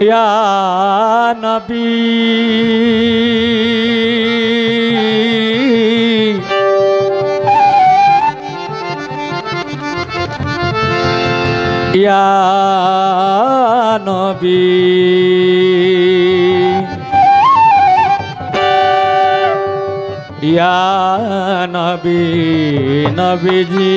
या नबी या नबी या नबी नबी जी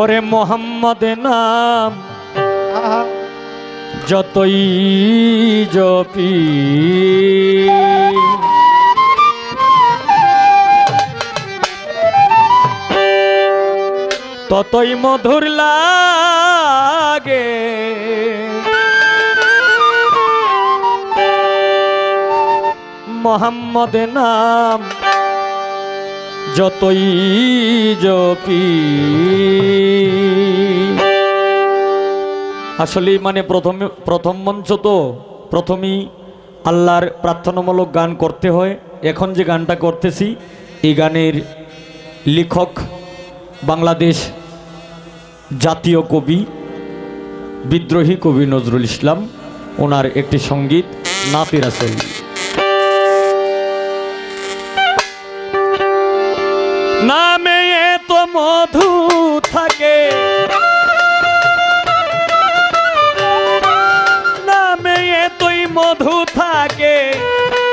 ओरे मोहम्मद नाम যতই জপি ততই মধুর লাগে মোহাম্মদ নাম যতই জপি আসলে মানে প্রথম মঞ্চ তো প্রথমেই আল্লাহর প্রার্থনামূলক গান করতে হয়। এখন যে গানটা করতেছি এই গানের লেখক বাংলাদেশ জাতীয় কবি বিদ্রোহী কবি নজরুল ইসলাম, ওনার একটি সঙ্গীত নাতে রাসূল। নামে এত মধু থাকে মধু থাকে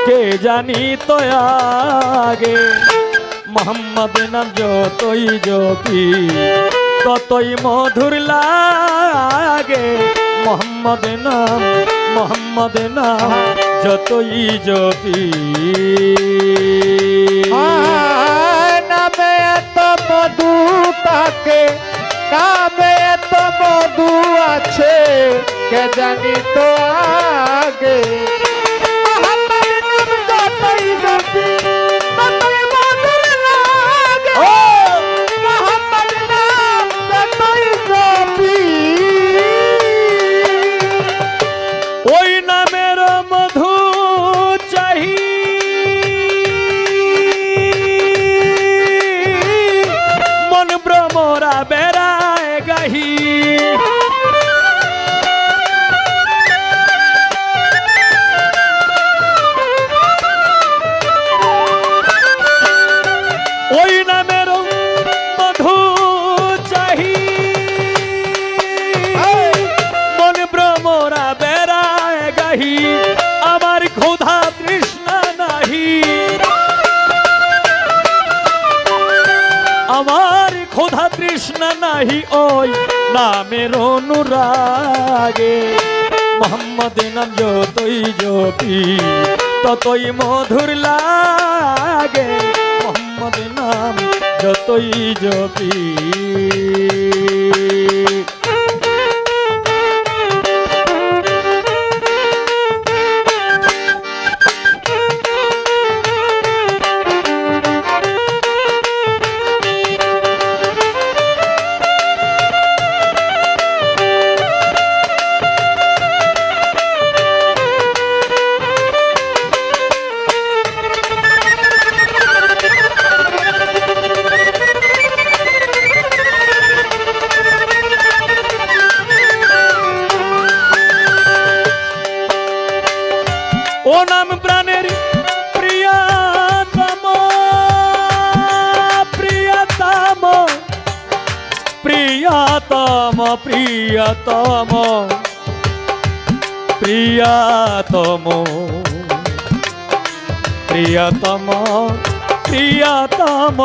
কে জানি তো আগে মোহাম্মদ নাম যতই জপি ততই মধুর লাগে মোহাম্মদ নাম যতই জপি নামে এত মধু থাকে নামে এত মধু আছে কে জানি তো আগে মোহাম্মদ নাম যতই জপি ততই মধুর লাগে মোহাম্মদ নাম যতই জপি ওই নামের মধু চাহি মন ভ্রমরা বেড়ায় গাহি ওই নামের মধু চাহি মন ভ্রমরা বেড়ায় গাহি আমার ক্ষুধা তৃষ্ণা নাহি আমার ক্ষুধা তৃষ্ণা নাহি ওই নামের অনুরাগে মোহাম্মদ নাম যতই জপি ততই মধুর লাগে মোহাম্মদ নাম যতই জপি ও নাম প্রাণের প্রিয়তম প্রিয়তম প্রিয়তম প্রিয়তম প্রিয়তম প্রিয়তম প্রিয়তম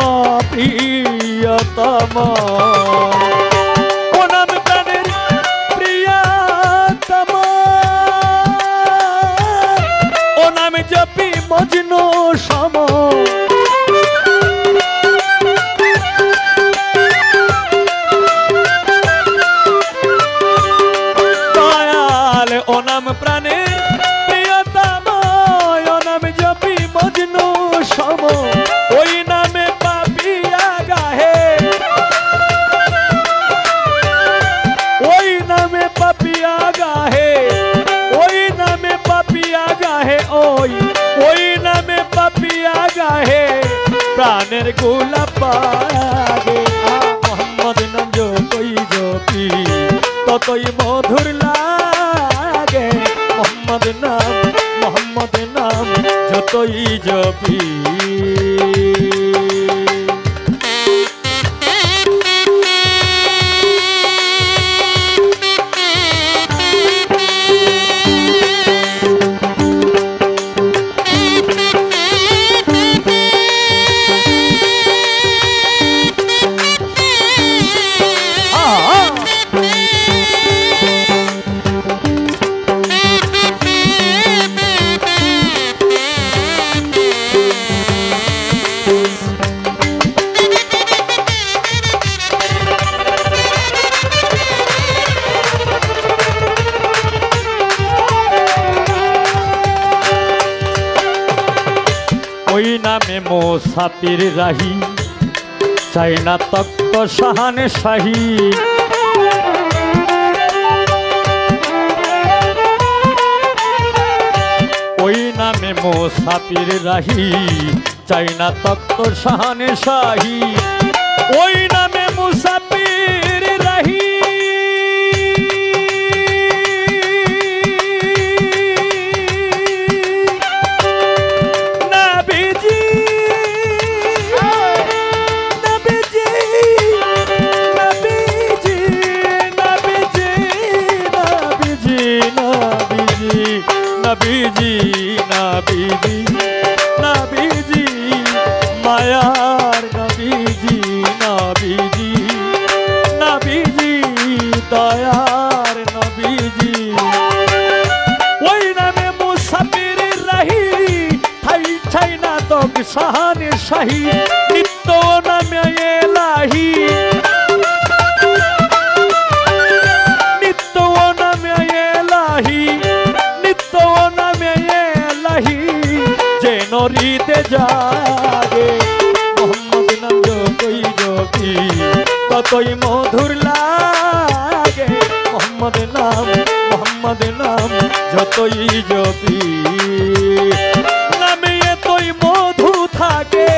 প্রিয়তম ও নাম প্রাণের প্রিয়তম ও নামে জপি মজনু সম দয়াল ও নাম প্রাণের প্রিয়তম ও নামে জপি মজনু সম ওই নামে পাপিয়া গাহে মনের গোলাপ বাগে মোহাম্মদ নাম যতই জপি ততই মধুর লাগে মোহাম্মদ নাম যতই জপি ওই নামে মোসাফির রাহি চাই না তক্ত শাহানে শাহী ওই নামে মোসাফির রাহি চাই না তক্ত শাহানে শাহী ওই নামে মুসাফির রাহি নবীজি নবীজি নবীজি মায়ার নবীজি নবীজি নবীজি দয়ার নবীজি ওই নামে মুসাফির রাহি ঠাই ঠাই না তো শাহানে শাহী নিত্য নামে এলাহি নিত্য নামে এলাহি নরিতে জাগে মোহাম্মদ নাম যতই জপি ততই মধুর লাগে মোহাম্মদ নাম যতই জপি নামে এতই মধু থাকে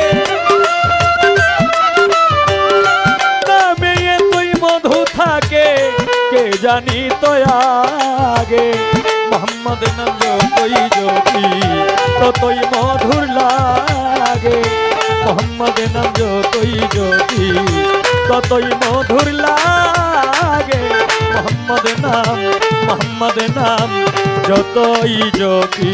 নামে এতই মধু থাকে কে জানি তো আগে মোহাম্মদ নাম যতই জপি ততই মধুর লাগে মোহাম্মদ নাম যতই জপি ততই মধুর লাগে মোহাম্মদ নাম যতই জপি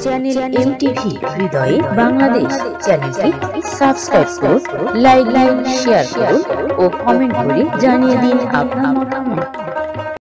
চ্যানেল এমটিভি হৃদয়ে বাংলাদেশ চ্যানেলটি সাবস্ক্রাইব করুন, লাইক শেয়ার করুন ও কমেন্ট করে জানিয়ে দিন আপনার